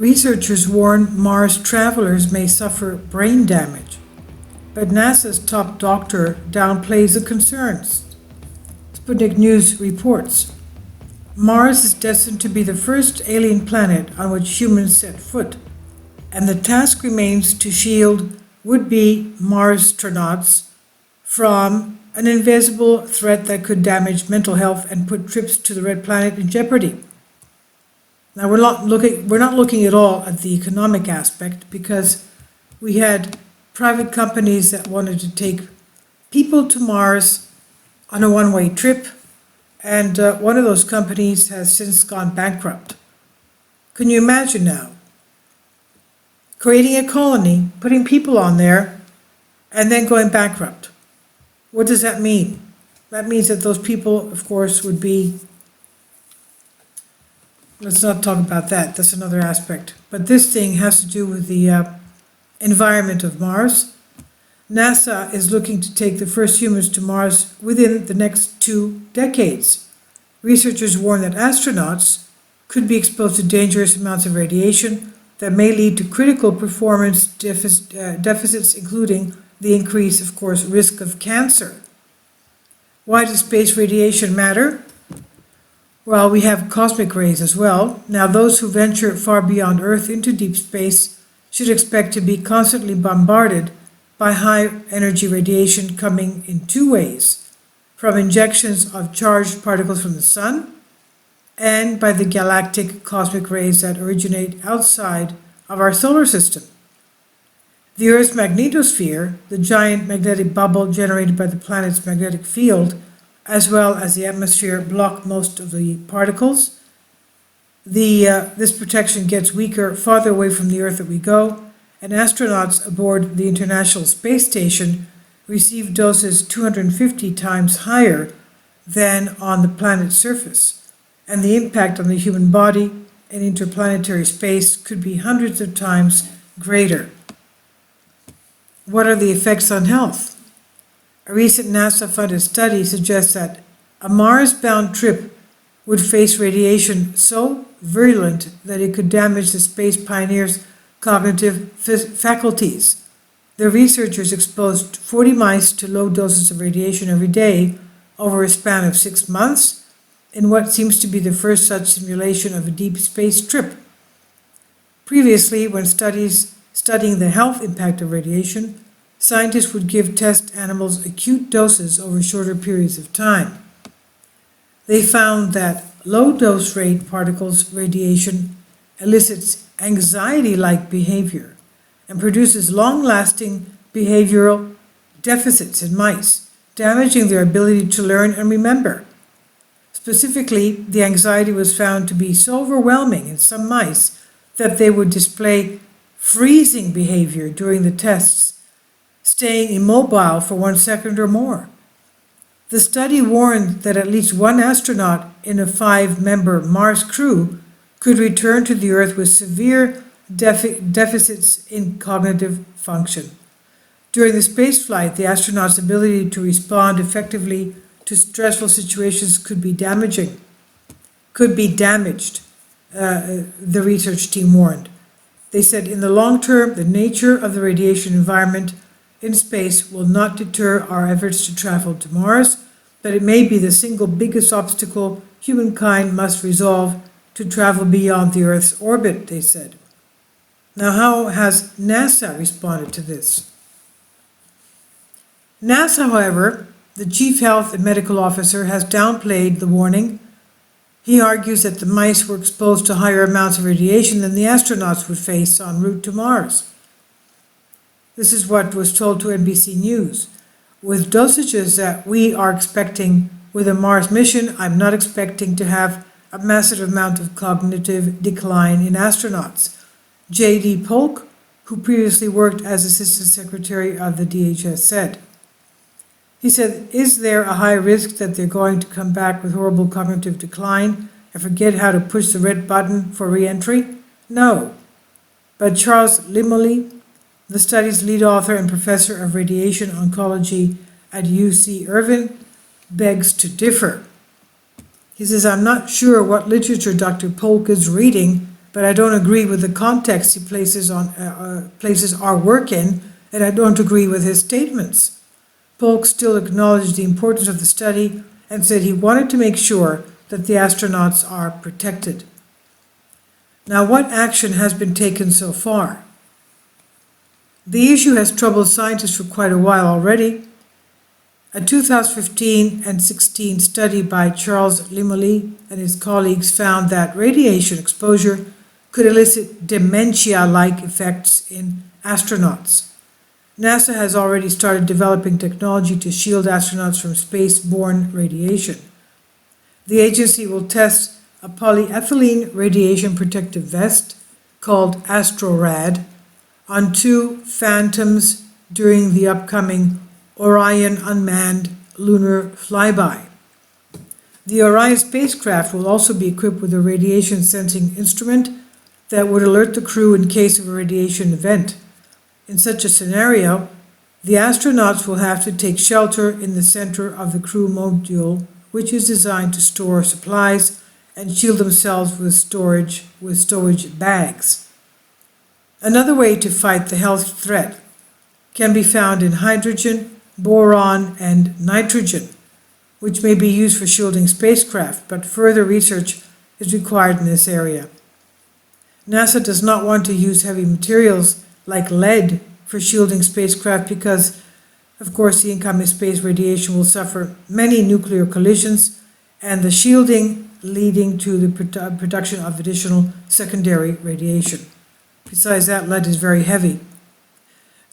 Researchers warn Mars travelers may suffer brain damage, but NASA's top doctor downplays the concerns. Sputnik News reports Mars is destined to be the first alien planet on which humans set foot, and the task remains to shield would-be Mars-astronauts from an invisible threat that could damage mental health and put trips to the Red Planet in jeopardy. Now, we're not looking at all at the economic aspect, because we had private companies that wanted to take people to Mars on a one-way trip, and one of those companies has since gone bankrupt. Can you imagine now? Creating a colony, putting people on there, and then going bankrupt. What does that mean? That means that those people, of course, would be, let's not talk about that, that's another aspect. But this thing has to do with the environment of Mars. NASA is looking to take the first humans to Mars within the next 2 decades. Researchers warn that astronauts could be exposed to dangerous amounts of radiation that may lead to critical performance deficits, including the increase, of course, risk of cancer. Why does space radiation matter? Well, we have cosmic rays as well. Now, those who venture far beyond Earth into deep space should expect to be constantly bombarded by high-energy radiation coming in 2 ways: from injections of charged particles from the Sun, and by the galactic cosmic rays that originate outside of our solar system. The Earth's magnetosphere, the giant magnetic bubble generated by the planet's magnetic field, as well as the atmosphere, block most of the particles. This protection gets weaker farther away from the Earth that we go, and astronauts aboard the International Space Station receive doses 250 times higher than on the planet's surface, and the impact on the human body in interplanetary space could be hundreds of times greater. What are the effects on health? A recent NASA-funded study suggests that a Mars-bound trip would face radiation so virulent that it could damage the space pioneers' cognitive faculties. The researchers exposed 40 mice to low doses of radiation every day over a span of 6 months, in what seems to be the first such simulation of a deep space trip. Previously, when studying the health impact of radiation, scientists would give test animals acute doses over shorter periods of time. They found that low-dose rate particles radiation elicits anxiety-like behavior and produces long-lasting behavioral deficits in mice, damaging their ability to learn and remember. Specifically, the anxiety was found to be so overwhelming in some mice that they would display freezing behavior during the tests, staying immobile for 1 second or more. The study warned that at least 1 astronaut in a 5-member Mars crew could return to the Earth with severe deficits in cognitive function. During the spaceflight, the astronaut's ability to respond effectively to stressful situations could be damaged, the research team warned. They said, in the long term, the nature of the radiation environment in space will not deter our efforts to travel to Mars, but it may be the single biggest obstacle humankind must resolve to travel beyond the Earth's orbit, they said. Now, how has NASA responded to this? NASA, however, the chief health and medical officer, has downplayed the warning. He argues that the mice were exposed to higher amounts of radiation than the astronauts would face en route to Mars. This is what was told to NBC News. With dosages that we are expecting with a Mars mission, I'm not expecting to have a massive amount of cognitive decline in astronauts. J.D. Polk, who previously worked as Assistant Secretary of the DHS, said. He said, is there a high risk that they're going to come back with horrible cognitive decline and forget how to push the red button for re-entry? No. But Charles Limoley, the study's lead author and professor of radiation oncology at UC Irvine, begs to differ. He says, I'm not sure what literature Dr. Polk is reading, but I don't agree with the context he places our work in, and I don't agree with his statements. Polk still acknowledged the importance of the study and said he wanted to make sure that the astronauts are protected. Now, what action has been taken so far? The issue has troubled scientists for quite a while already. A 2015 and 16 study by Charles Limoli and his colleagues found that radiation exposure could elicit dementia-like effects in astronauts. NASA has already started developing technology to shield astronauts from space-borne radiation. The agency will test a polyethylene radiation protective vest called AstroRad on 2 Phantoms during the upcoming Orion unmanned lunar flyby. The Orion spacecraft will also be equipped with a radiation sensing instrument that would alert the crew in case of a radiation event. In such a scenario, the astronauts will have to take shelter in the center of the crew module, which is designed to store supplies and shield themselves with storage bags. Another way to fight the health threat can be found in hydrogen, boron, and nitrogen, which may be used for shielding spacecraft, but further research is required in this area. NASA does not want to use heavy materials like lead for shielding spacecraft because, of course, the incoming space radiation will suffer many nuclear collisions and the shielding leading to the production of additional secondary radiation. Besides that, lead is very heavy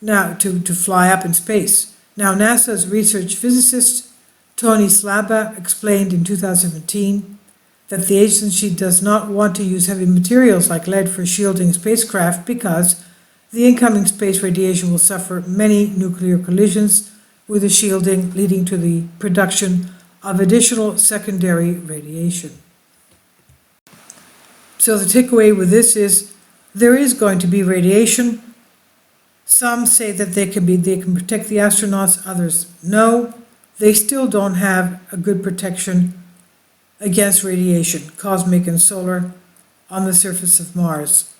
now to fly up in space. Now, NASA's research physicist Tony Slaba explained in 2017 that the agency does not want to use heavy materials like lead for shielding spacecraft because the incoming space radiation will suffer many nuclear collisions with the shielding leading to the production of additional secondary radiation. So the takeaway with this is there is going to be radiation. Some say that they can protect the astronauts, others no. They still don't have a good protection against radiation, cosmic and solar, on the surface of Mars.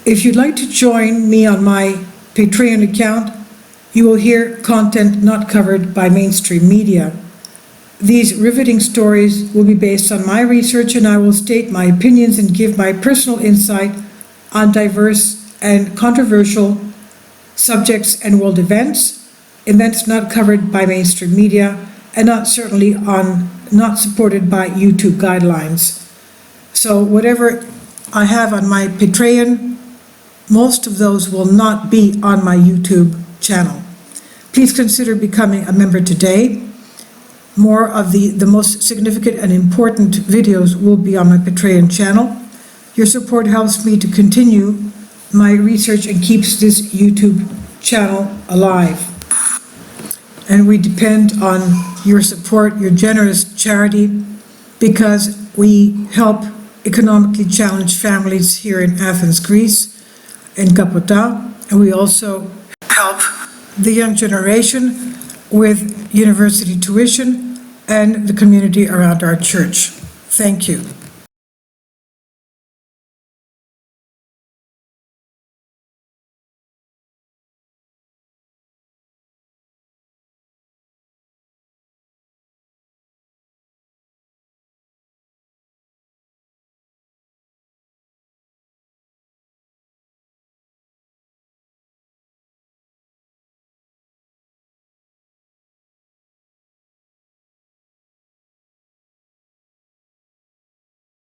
If you'd like to join me on my Patreon account, you will hear content not covered by mainstream media. These riveting stories will be based on my research, and I will state my opinions and give my personal insight on diverse and controversial subjects and world events not covered by mainstream media, and not supported by YouTube guidelines. So whatever I have on my Patreon, most of those will not be on my YouTube channel. Please consider becoming a member today. More of the most significant and important videos will be on my Patreon channel. Your support helps me to continue my research and keeps this YouTube channel alive. And we depend on your support, your generous charity, because we help economically challenged families here in Athens, Greece, in Kapota, and we also help the young generation with university tuition and the community around our church. Thank you.